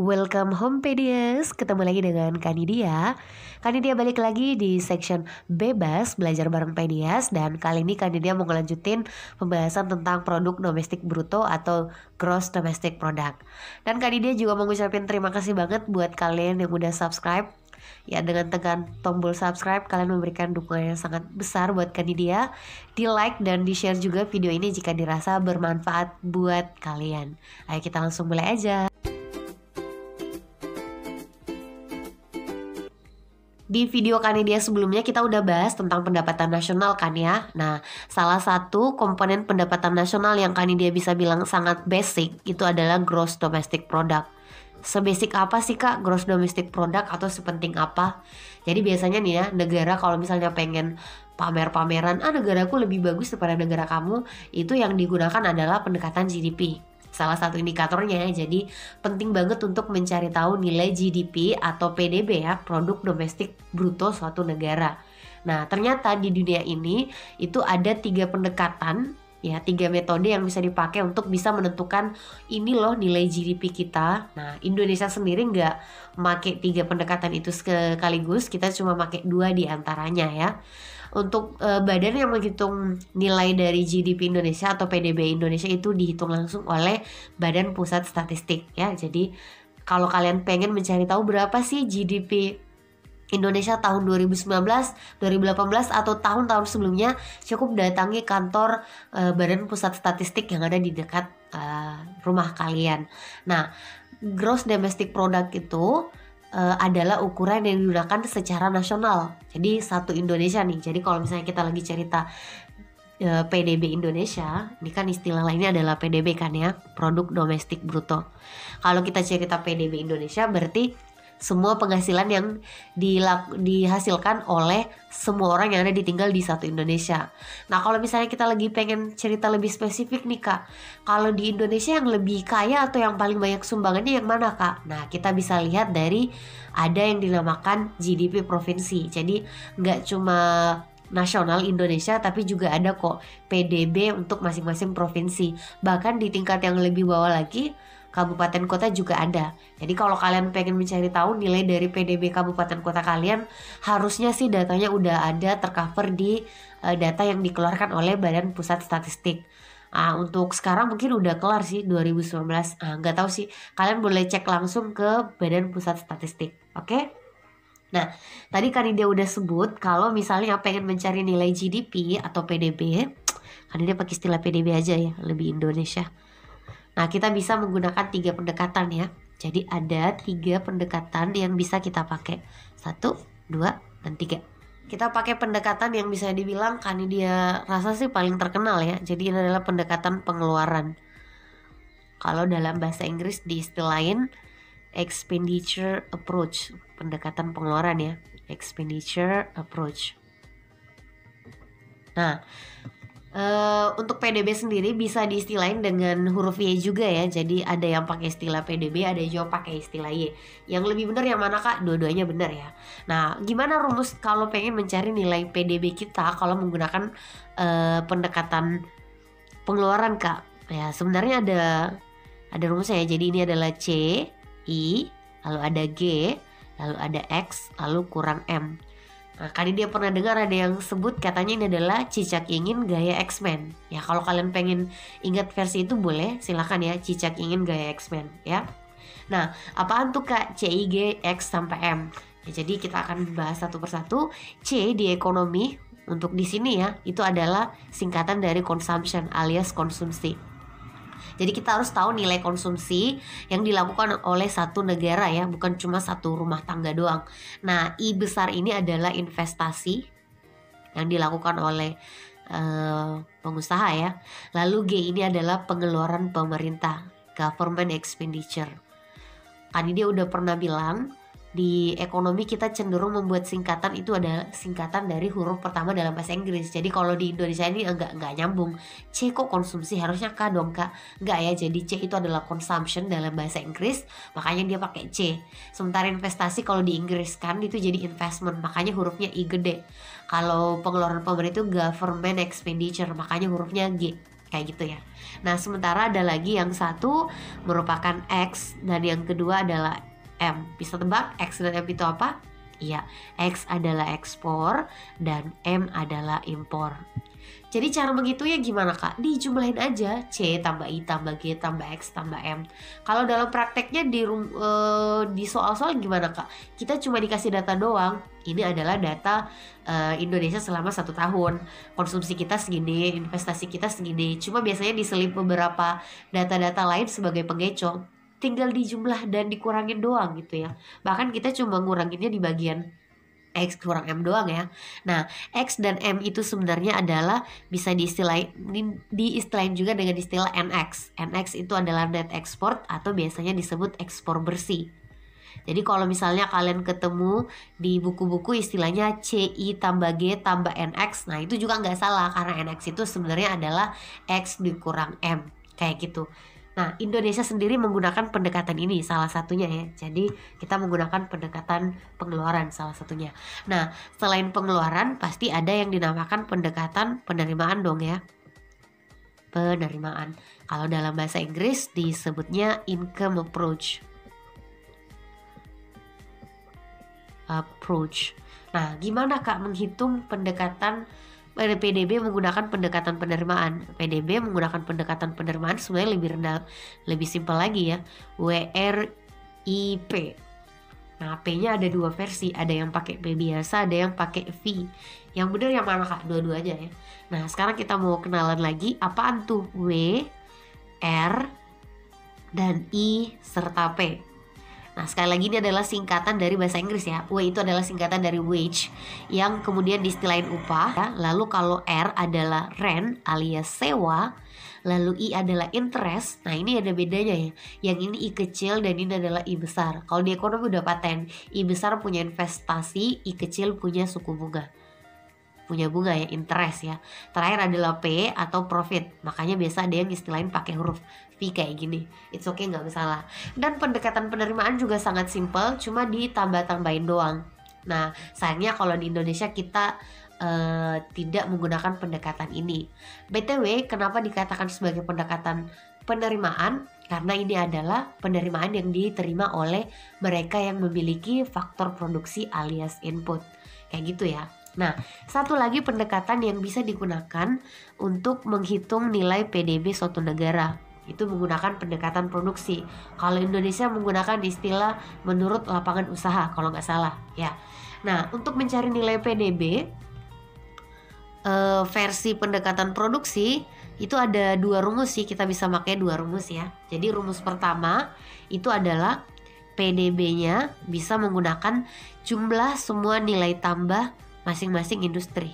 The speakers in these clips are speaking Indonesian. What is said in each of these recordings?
Welcome home Pedias, ketemu lagi dengan Kanidia. Kanidia balik lagi di section bebas belajar bareng Pedias. Dan kali ini Kanidia mau ngelanjutin pembahasan tentang produk domestik bruto atau gross domestic product. Dan Kanidia juga mau ngucapin terima kasih banget buat kalian yang udah subscribe. Ya, dengan tekan tombol subscribe kalian memberikan dukungan yang sangat besar buat Kanidia. Di like dan di share juga video ini jika dirasa bermanfaat buat kalian. Ayo kita langsung mulai aja. Di video Kanidia sebelumnya kita udah bahas tentang pendapatan nasional kan ya. Nah, salah satu komponen pendapatan nasional yang Kanidia bisa bilang sangat basic itu adalah gross domestic product. Sebasic apa sih Kak gross domestic product atau sepenting apa? Jadi biasanya nih ya, negara kalau misalnya pengen pamer-pameran, negaraku lebih bagus daripada negara kamu, itu yang digunakan adalah pendekatan GDP. Salah satu indikatornya, jadi penting banget untuk mencari tahu nilai GDP atau PDB ya, produk domestik bruto suatu negara. Nah, ternyata di dunia ini itu ada 3 pendekatan ya, 3 metode yang bisa dipakai untuk bisa menentukan ini loh nilai GDP kita. Nah, Indonesia sendiri nggak pakai 3 pendekatan itu sekaligus, kita cuma pakai 2 di antaranya ya. Untuk badan yang menghitung nilai dari GDP Indonesia atau PDB Indonesia itu dihitung langsung oleh Badan Pusat Statistik ya. Jadi kalau kalian pengen mencari tahu berapa sih GDP Indonesia tahun 2019, 2018 atau tahun-tahun sebelumnya, cukup datangi kantor Badan Pusat Statistik yang ada di dekat rumah kalian. Nah, gross domestic product itu adalah ukuran yang digunakan secara nasional. Jadi satu Indonesia nih. Jadi kalau misalnya kita lagi cerita PDB Indonesia, ini kan istilah lainnya adalah PDB kan ya, produk domestik bruto. Kalau kita cerita PDB Indonesia berarti semua penghasilan yang dihasilkan oleh semua orang yang ada tinggal di satu Indonesia. Nah, kalau misalnya kita lagi pengen cerita lebih spesifik nih Kak, kalau di Indonesia yang lebih kaya atau yang paling banyak sumbangannya yang mana Kak? Nah, kita bisa lihat dari ada yang dinamakan GDP provinsi. Jadi nggak cuma nasional Indonesia tapi juga ada kok PDB untuk masing-masing provinsi. Bahkan di tingkat yang lebih bawah lagi, kabupaten kota juga ada. Jadi kalau kalian pengen mencari tahu nilai dari PDB kabupaten kota kalian, harusnya sih datanya udah ada tercover di data yang dikeluarkan oleh Badan Pusat Statistik. Untuk sekarang mungkin udah kelar sih 2019. Nggak tahu sih. Kalian boleh cek langsung ke Badan Pusat Statistik. Oke? Nah, tadi kan dia udah sebut kalau misalnya pengen mencari nilai GDP atau PDB, kan dia pakai istilah PDB aja ya, lebih Indonesia. Nah, kita bisa menggunakan 3 pendekatan ya. Jadi ada 3 pendekatan yang bisa kita pakai. 1, 2, dan 3. Kita pakai pendekatan yang bisa dibilang kan dia rasa sih paling terkenal ya. Jadi ini adalah pendekatan pengeluaran. Kalau dalam bahasa Inggris diistilahin expenditure approach. Pendekatan pengeluaran ya. Expenditure approach. Nah, untuk PDB sendiri bisa diistilahin dengan huruf Y juga ya. Jadi ada yang pakai istilah PDB, ada juga pakai istilah Y. Yang lebih benar yang mana Kak? Dua-duanya benar ya. Nah, gimana rumus kalau pengen mencari nilai PDB kita kalau menggunakan pendekatan pengeluaran Kak? Ya, sebenarnya ada rumusnya ya. Jadi ini adalah C, I, lalu ada G, lalu ada X, lalu kurang M. Nah, kali dia pernah dengar ada yang sebut katanya ini adalah cicak ingin gaya X-Men. Ya, kalau kalian pengen ingat versi itu boleh, silakan ya, cicak ingin gaya X-Men ya. Nah, apaan tuh Kak? C, I, G, X sampai M. Ya, jadi kita akan bahas satu persatu. C di ekonomi untuk di sini ya, itu adalah singkatan dari consumption alias konsumsi. Jadi kita harus tahu nilai konsumsi yang dilakukan oleh satu negara ya, bukan cuma satu rumah tangga doang. Nah, I besar ini adalah investasi yang dilakukan oleh pengusaha ya. Lalu G ini adalah pengeluaran pemerintah, government expenditure. Kan dia udah pernah bilang di ekonomi kita cenderung membuat singkatan itu adalah singkatan dari huruf pertama dalam bahasa Inggris. Jadi kalau di Indonesia ini enggak nyambung. C kok konsumsi, harusnya K dong Kak. Enggak ya, jadi C itu adalah consumption dalam bahasa Inggris, makanya dia pakai C. Sementara investasi kalau di Inggris kan itu jadi investment, makanya hurufnya I gede. Kalau pengeluaran pemerintah itu government expenditure, makanya hurufnya G. kayak gitu ya. Nah sementara ada lagi yang satu merupakan X dan yang kedua adalah M. Bisa tebak X dan M itu apa? Iya, X adalah ekspor dan M adalah impor. Jadi cara menghitungnya gimana kak? Dijumlahin aja, C tambah I tambah G tambah X tambah M. Kalau dalam prakteknya di soal-soal gimana kak? Kita cuma dikasih data doang. Ini adalah data Indonesia selama 1 tahun. Konsumsi kita segini, investasi kita segini. Cuma biasanya diselip beberapa data-data lain sebagai pengecoh. Tinggal dijumlah dan dikurangin doang gitu ya. Bahkan kita cuma nguranginnya di bagian X kurang M doang ya. Nah, X dan M itu sebenarnya adalah bisa diistilahin juga dengan istilah NX. NX itu adalah net export atau biasanya disebut ekspor bersih. Jadi kalau misalnya kalian ketemu di buku-buku istilahnya CI tambah G tambah NX, nah itu juga nggak salah karena NX itu sebenarnya adalah X dikurang M, kayak gitu. Nah, Indonesia sendiri menggunakan pendekatan ini salah satunya ya. Jadi kita menggunakan pendekatan pengeluaran salah satunya. Nah, selain pengeluaran pasti ada yang dinamakan pendekatan penerimaan dong ya. Penerimaan. Kalau dalam bahasa Inggris disebutnya income approach. Nah, gimana Kak menghitung pendekatan PDB menggunakan pendekatan penerimaan? PDB menggunakan pendekatan penerimaan sebenarnya lebih rendah, lebih simpel lagi ya. WRIP. Nah, P-nya ada 2 versi, ada yang pakai P biasa, ada yang pakai V. Yang benar yang mana Kak? Dua-duanya ya. Nah, sekarang kita mau kenalan lagi apaan tuh W, R, dan I serta P. Nah, sekali lagi ini adalah singkatan dari bahasa Inggris ya. W itu adalah singkatan dari wage yang kemudian diistilahin upah ya. Lalu kalau R adalah rent alias sewa, lalu I adalah interest. Nah, ini ada bedanya ya. Yang ini I kecil dan ini adalah I besar. Kalau di ekonomi udah paten, I besar punya investasi, I kecil punya suku bunga. Punya bunga ya, interest ya. Terakhir adalah P atau profit. Makanya biasa ada yang istilahin pakai huruf V kayak gini. It's okay, nggak masalah. Dan pendekatan penerimaan juga sangat simple, cuma ditambah-tambahin doang. Nah, sayangnya kalau di Indonesia kita tidak menggunakan pendekatan ini. BTW, kenapa dikatakan sebagai pendekatan penerimaan? Karena ini adalah penerimaan yang diterima oleh mereka yang memiliki faktor produksi alias input. Kayak gitu ya. Nah, satu lagi pendekatan yang bisa digunakan untuk menghitung nilai PDB suatu negara, itu menggunakan pendekatan produksi. Kalau Indonesia menggunakan istilah menurut lapangan usaha, kalau nggak salah ya. Nah, untuk mencari nilai PDB versi pendekatan produksi itu ada 2 rumus sih, kita bisa pakai 2 rumus ya. Jadi rumus pertama itu adalah PDB-nya bisa menggunakan jumlah semua nilai tambah masing-masing industri.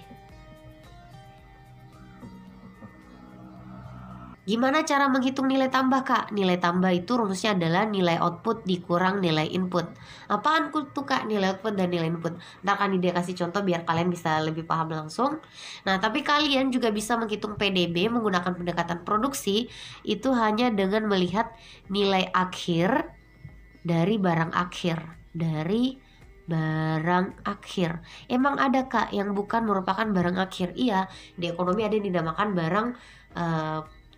Gimana cara menghitung nilai tambah Kak? Nilai tambah itu rumusnya adalah nilai output dikurang nilai input. Apaan tuh Kak nilai output dan nilai input? Ntar kan dia kasih contoh biar kalian bisa lebih paham langsung. Nah, tapi kalian juga bisa menghitung PDB menggunakan pendekatan produksi itu hanya dengan melihat nilai akhir dari barang akhir. Emang ada Kak yang bukan merupakan barang akhir? Iya, di ekonomi ada yang dinamakan barang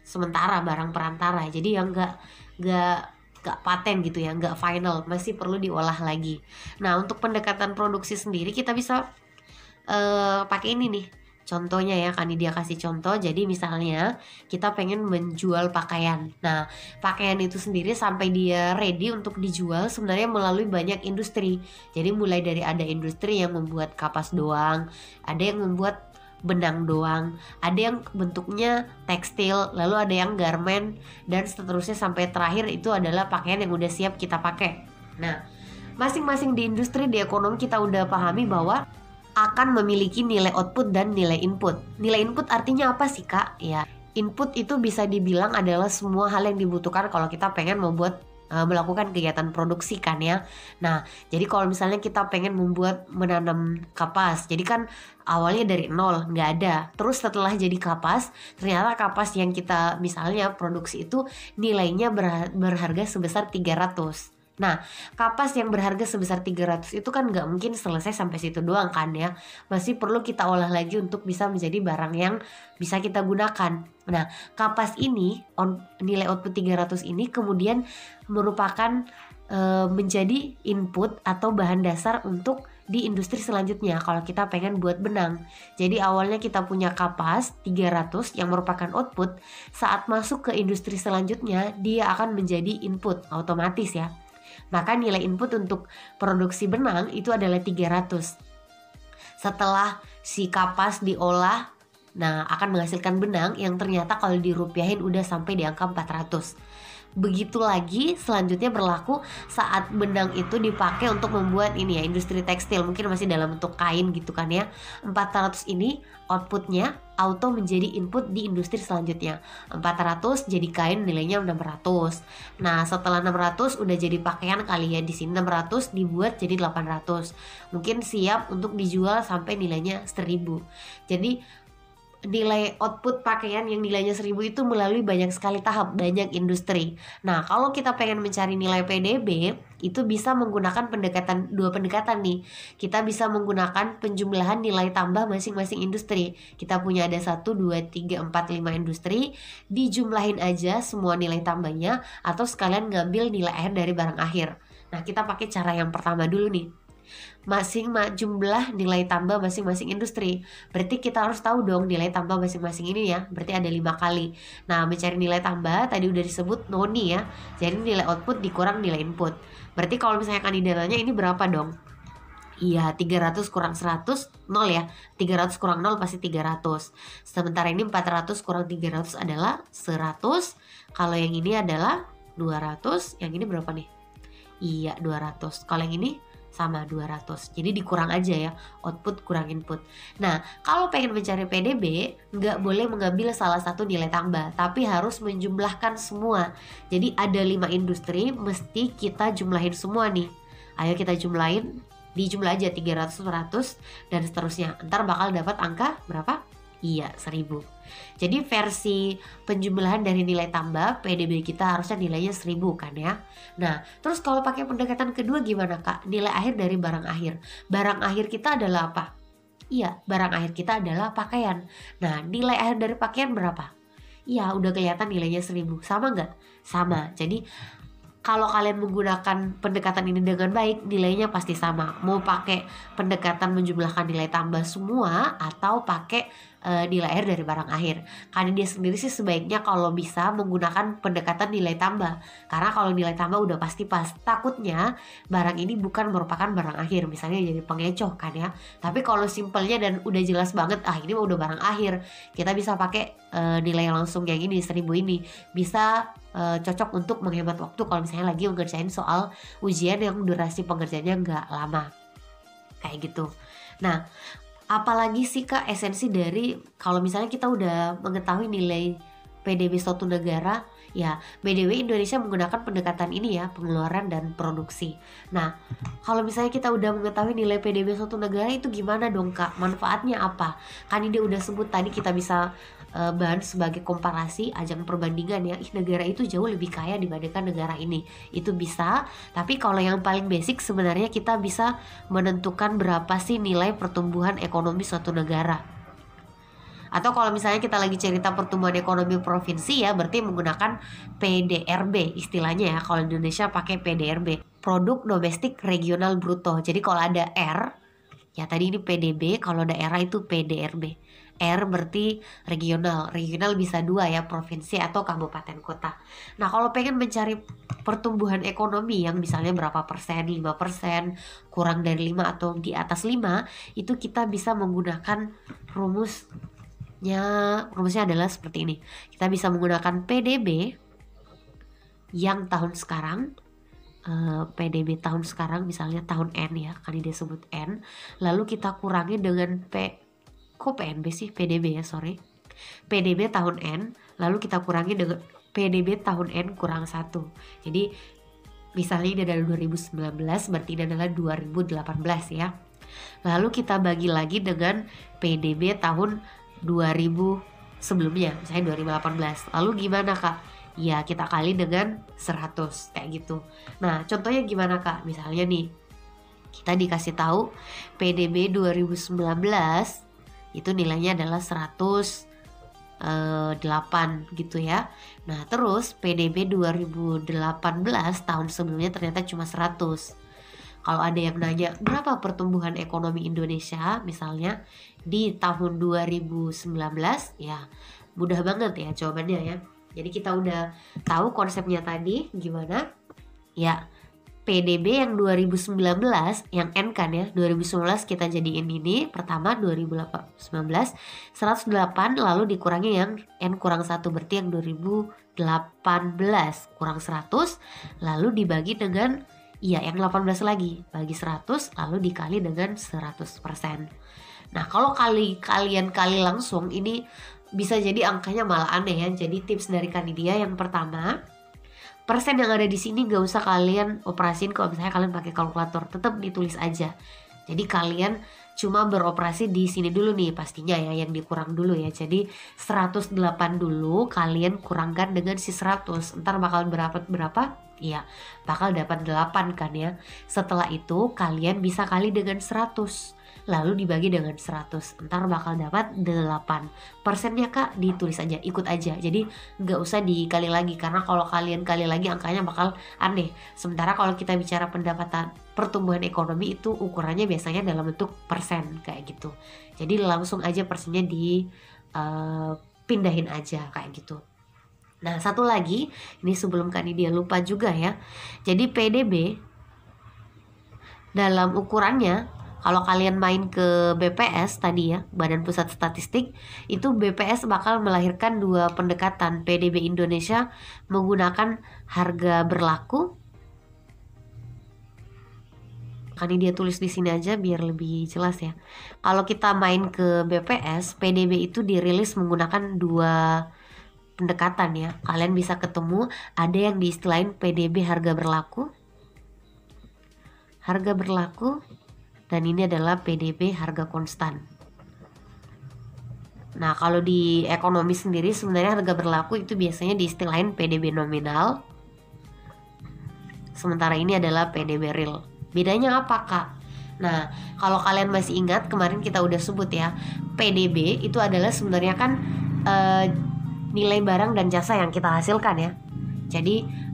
sementara, barang perantara. Jadi yang nggak paten gitu ya, nggak final, masih perlu diolah lagi. Nah, untuk pendekatan produksi sendiri kita bisa pakai ini nih. Contohnya ya, kan dia kasih contoh. Jadi misalnya kita pengen menjual pakaian. Nah, pakaian itu sendiri sampai dia ready untuk dijual sebenarnya melalui banyak industri. Jadi mulai dari ada industri yang membuat kapas doang, ada yang membuat benang doang, ada yang bentuknya tekstil, lalu ada yang garment, dan seterusnya sampai terakhir itu adalah pakaian yang udah siap kita pakai. Nah, masing-masing di industri, di ekonomi kita udah pahami bahwa akan memiliki nilai output dan nilai input. Nilai input artinya apa sih Kak? Ya, input itu bisa dibilang adalah semua hal yang dibutuhkan kalau kita pengen melakukan kegiatan produksi kan ya. Nah, jadi kalau misalnya kita pengen menanam kapas, jadi kan awalnya dari nol, nggak ada. Terus setelah jadi kapas, ternyata kapas yang kita misalnya produksi itu nilainya berharga sebesar 300. Nah, kapas yang berharga sebesar 300 itu kan nggak mungkin selesai sampai situ doang kan ya. Masih perlu kita olah lagi untuk bisa menjadi barang yang bisa kita gunakan. Nah, kapas ini nilai output 300 ini kemudian merupakan menjadi input atau bahan dasar untuk di industri selanjutnya kalau kita pengen buat benang. Jadi awalnya kita punya kapas 300 yang merupakan output, saat masuk ke industri selanjutnya dia akan menjadi input otomatis ya. Maka nilai input untuk produksi benang itu adalah 300. Setelah si kapas diolah, nah akan menghasilkan benang yang ternyata kalau dirupiahin udah sampai di angka 400. Begitu lagi selanjutnya berlaku saat benang itu dipakai untuk membuat ini ya, industri tekstil, mungkin masih dalam bentuk kain gitu kan ya. 400 ini outputnya auto menjadi input di industri selanjutnya. 400 jadi kain nilainya 600. Nah, setelah 600 udah jadi pakaian kali ya, di sini 600 dibuat jadi 800. Mungkin siap untuk dijual sampai nilainya 1000. Jadi nilai output pakaian yang nilainya 1000 itu melalui banyak sekali tahap, banyak industri. Nah, kalau kita pengen mencari nilai PDB, itu bisa menggunakan dua pendekatan nih. Kita bisa menggunakan penjumlahan nilai tambah masing-masing industri. Kita punya ada 1, 2, 3, 4, 5 industri, dijumlahin aja semua nilai tambahnya, atau sekalian ngambil nilai akhir dari barang akhir. Nah, kita pakai cara yang pertama dulu nih. Jumlah nilai tambah masing-masing industri. Berarti kita harus tahu dong nilai tambah masing-masing ini ya. Berarti ada 5 kali. Nah, mencari nilai tambah tadi udah disebut noni ya. Jadi nilai output dikurang nilai input. Berarti kalau misalnya kandidatnya ini berapa dong? Iya, 300 kurang 100 0 ya. 300 kurang 0 pasti 300. Sementara ini 400 kurang 300 adalah 100. Kalau yang ini adalah 200. Yang ini berapa nih? Iya, 200. Kalau yang ini sama 200. Jadi dikurang aja ya, output kurang input. Nah, kalau pengen mencari PDB, nggak boleh mengambil salah satu nilai tambah, tapi harus menjumlahkan semua. Jadi ada 5 industri, mesti kita jumlahin semua nih. Ayo kita jumlahin, dijumlah aja 300, 100, dan seterusnya. Ntar bakal dapat angka berapa? Iya, 1000. Jadi versi penjumlahan dari nilai tambah PDB kita harusnya nilainya 1000 kan ya. Nah, terus kalau pakai pendekatan kedua gimana Kak? Nilai akhir dari barang akhir. Barang akhir kita adalah apa? Iya, barang akhir kita adalah pakaian. Nah, nilai akhir dari pakaian berapa? Iya, udah kelihatan nilainya 1000. Sama nggak? Sama. Jadi kalau kalian menggunakan pendekatan ini dengan baik, nilainya pasti sama. Mau pakai pendekatan menjumlahkan nilai tambah semua atau pakai nilai akhir dari barang akhir. Karena dia sendiri sih sebaiknya kalau bisa menggunakan pendekatan nilai tambah. Karena kalau nilai tambah udah pasti pas. Takutnya barang ini bukan merupakan barang akhir. Misalnya jadi pengecoh kan ya. Tapi kalau simpelnya dan udah jelas banget, ini udah barang akhir, kita bisa pakai nilai langsung yang ini 1000 ini. Bisa cocok untuk menghemat waktu kalau misalnya lagi mengerjain soal ujian yang durasi pengerjaannya nggak lama kayak gitu. Nah, apalagi sih Kak esensi dari kalau misalnya kita udah mengetahui nilai PDB suatu negara, ya BDW Indonesia menggunakan pendekatan ini ya, pengeluaran dan produksi. Nah, kalau misalnya kita udah mengetahui nilai PDB suatu negara itu gimana dong Kak? Manfaatnya apa? Kan ini udah sebut tadi kita bisa bahan sebagai komparasi, ajang perbandingan ya. Negara itu jauh lebih kaya dibandingkan negara ini. Itu bisa, tapi kalau yang paling basic sebenarnya kita bisa menentukan berapa sih nilai pertumbuhan ekonomi suatu negara. Atau kalau misalnya kita lagi cerita pertumbuhan ekonomi provinsi ya, berarti menggunakan PDRB istilahnya ya. Kalau Indonesia pakai PDRB, Produk Domestik Regional Bruto. Jadi kalau ada R, ya tadi ini PDB, kalau daerah itu PDRB. R berarti regional. Regional bisa 2 ya, provinsi atau kabupaten kota. Nah, kalau pengen mencari pertumbuhan ekonomi yang misalnya berapa persen, 5%, kurang dari 5 atau di atas 5, itu kita bisa menggunakan rumusnya adalah seperti ini. Kita bisa menggunakan PDB yang tahun sekarang, PDB tahun sekarang misalnya tahun N ya, kan dia sebut N, lalu kita kurangi dengan PNB sih, PDB ya, sorry. PDB tahun N, lalu kita kurangi dengan PDB tahun N kurang 1. Jadi misalnya ini adalah 2019, berarti ini adalah 2018 ya. Lalu kita bagi lagi dengan PDB tahun 2000 sebelumnya, misalnya 2018. Lalu gimana Kak? ya kita kali dengan 100 kayak gitu. Nah, contohnya gimana Kak? Misalnya nih, kita dikasih tahu PDB 2019 itu nilainya adalah 108 gitu ya. Nah, terus PDB 2018 tahun sebelumnya ternyata cuma 100. Kalau ada yang nanya berapa pertumbuhan ekonomi Indonesia misalnya di tahun 2019, ya mudah banget ya jawabannya ya. Jadi kita udah tahu konsepnya tadi gimana? Ya, PDB yang 2019 yang N kan ya, 2019 kita jadiin ini pertama, 2019 108 lalu dikurangi yang N kurang 1, berarti yang 2018 kurang 100 lalu dibagi dengan yang 18 lagi, bagi 100 lalu dikali dengan 100%. Nah, kalau kalian kali langsung ini bisa jadi angkanya malah aneh ya. Jadi tips dari Kanidia yang pertama, persen yang ada di sini gak usah kalian operasin kalau misalnya kalian pakai kalkulator, tetap ditulis aja. Jadi kalian cuma beroperasi di sini dulu nih pastinya ya, yang dikurang dulu ya. Jadi 108 dulu kalian kurangkan dengan si 100. Ntar bakal berapa? Iya, bakal dapat 8 kan ya. Setelah itu kalian bisa kali dengan 100. Lalu dibagi dengan 100, ntar bakal dapat 8. Persennya Kak ditulis aja, ikut aja. Jadi nggak usah dikali lagi, karena kalau kalian kali lagi angkanya bakal aneh. Sementara kalau kita bicara pendapatan pertumbuhan ekonomi itu ukurannya biasanya dalam bentuk persen kayak gitu. Jadi langsung aja persennya dipindahin aja kayak gitu. Nah, satu lagi, ini sebelum Kanidia lupa juga ya. Jadi PDB dalam ukurannya, kalau kalian main ke BPS tadi ya, Badan Pusat Statistik, itu BPS bakal melahirkan dua pendekatan PDB Indonesia menggunakan harga berlaku. Kan dia tulis di sini aja biar lebih jelas ya. Kalau kita main ke BPS, PDB itu dirilis menggunakan dua pendekatan ya. Kalian bisa ketemu ada yang diistilahin PDB harga berlaku. Harga berlaku. Dan ini adalah PDB harga konstan. Nah, kalau di ekonomi sendiri sebenarnya harga berlaku itu biasanya diistilahin PDB nominal. Sementara ini adalah PDB real. Bedanya apa Kak? Nah, kalau kalian masih ingat kemarin kita udah sebut ya, PDB itu adalah sebenarnya kan nilai barang dan jasa yang kita hasilkan ya. Jadi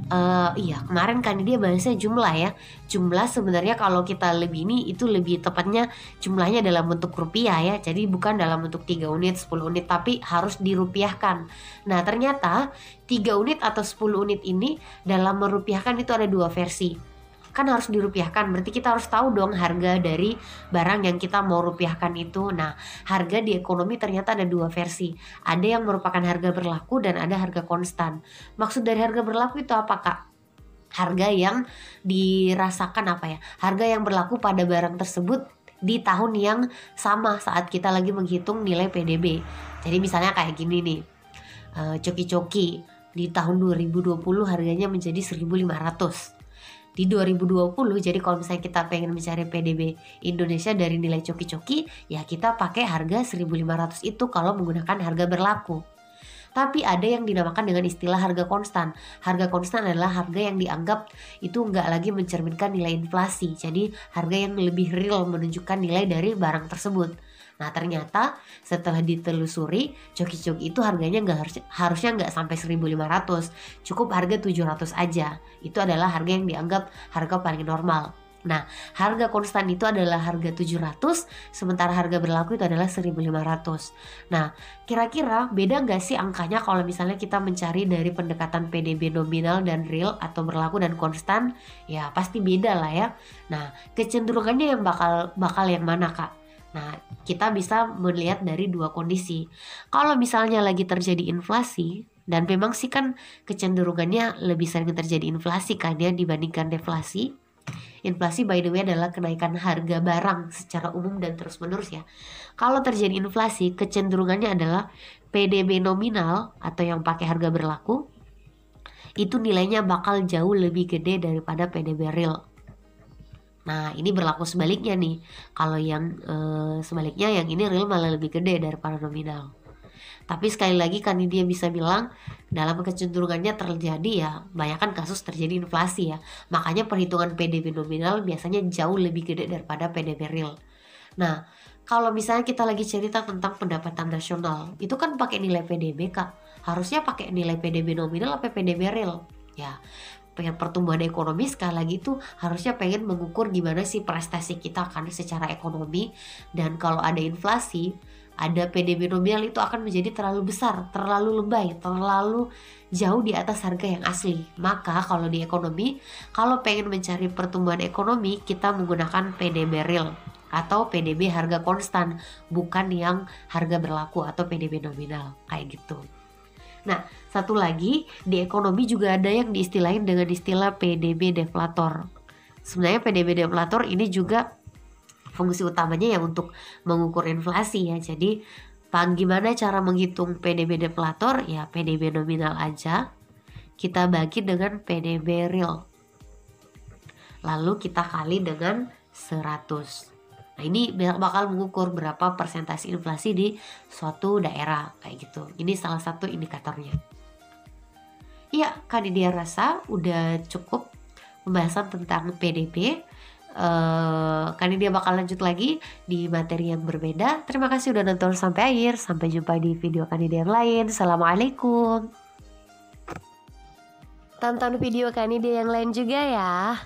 kemarin kan dia bahasnya jumlah ya. Jumlah sebenarnya kalau kita lebih ini itu lebih tepatnya jumlahnya dalam bentuk rupiah ya. Jadi bukan dalam bentuk 3 unit, 10 unit, tapi harus dirupiahkan. Nah, ternyata 3 unit atau 10 unit ini dalam merupiahkan itu ada dua versi. Kan harus dirupiahkan, berarti kita harus tahu dong harga dari barang yang kita mau rupiahkan itu. Nah, harga di ekonomi ternyata ada dua versi. Ada yang merupakan harga berlaku dan ada harga konstan. Maksud dari harga berlaku itu apa Kak? Harga yang dirasakan apa ya? Harga yang berlaku pada barang tersebut di tahun yang sama saat kita lagi menghitung nilai PDB. Jadi misalnya kayak gini nih, coki-coki di tahun 2020 harganya menjadi 1.500. Di 2020, jadi kalau misalnya kita pengen mencari PDB Indonesia dari nilai coki-coki, ya kita pakai harga 1.500 itu kalau menggunakan harga berlaku. Tapi ada yang dinamakan dengan istilah harga konstan. Harga konstan adalah harga yang dianggap itu nggak lagi mencerminkan nilai inflasi. Jadi harga yang lebih real menunjukkan nilai dari barang tersebut. Nah, ternyata setelah ditelusuri, coki-coki itu harganya harusnya nggak sampai 1.500, cukup harga 700 aja. Itu adalah harga yang dianggap harga paling normal. Nah, harga konstan itu adalah harga 700, sementara harga berlaku itu adalah 1.500. Nah, kira-kira beda nggak sih angkanya kalau misalnya kita mencari dari pendekatan PDB nominal dan real atau berlaku dan konstan? Ya, pasti beda lah ya. Nah, kecenderungannya yang bakal yang mana Kak? Nah, kita bisa melihat dari dua kondisi. Kalau misalnya lagi terjadi inflasi, dan memang sih kan kecenderungannya lebih sering terjadi inflasi kan ya dibandingkan deflasi. Inflasi by the way adalah kenaikan harga barang secara umum dan terus menerus ya. Kalau terjadi inflasi, kecenderungannya adalah PDB nominal atau yang pakai harga berlaku, itu nilainya bakal jauh lebih gede daripada PDB real. Nah, ini berlaku sebaliknya nih. Kalau yang sebaliknya, yang ini real malah lebih gede daripada nominal. Tapi sekali lagi kan dia bisa bilang dalam kecenderungannya terjadi ya, banyak kan kasus terjadi inflasi ya. Makanya perhitungan PDB nominal biasanya jauh lebih gede daripada PDB real. Nah, kalau misalnya kita lagi cerita tentang pendapatan nasional, itu kan pakai nilai PDB Kak. Harusnya pakai nilai PDB nominal atau PDB real. Ya, pengen pertumbuhan ekonomi sekali lagi itu harusnya pengen mengukur gimana sih prestasi kita kan secara ekonomi, dan kalau ada inflasi ada PDB nominal itu akan menjadi terlalu besar, terlalu lebay, terlalu jauh di atas harga yang asli. Maka kalau di ekonomi, kalau pengen mencari pertumbuhan ekonomi, kita menggunakan PDB real atau PDB harga konstan, bukan yang harga berlaku atau PDB nominal kayak gitu. Nah, satu lagi di ekonomi juga ada yang diistilahin dengan istilah PDB deflator. Sebenarnya PDB deflator ini juga fungsi utamanya ya untuk mengukur inflasi ya. Jadi, gimana cara menghitung PDB deflator? Ya PDB nominal aja. Kita bagi dengan PDB real. Lalu kita kali dengan 100. Nah, ini bakal mengukur berapa persentase inflasi di suatu daerah kayak gitu. Ini salah satu indikatornya. Iya, kan dia rasa udah cukup pembahasan tentang PDB. Kan dia bakal lanjut lagi di materi yang berbeda. Terima kasih udah nonton sampai akhir. Sampai jumpa di video Kanida yang lain. Assalamualaikum. Tonton video Kanida yang lain juga ya.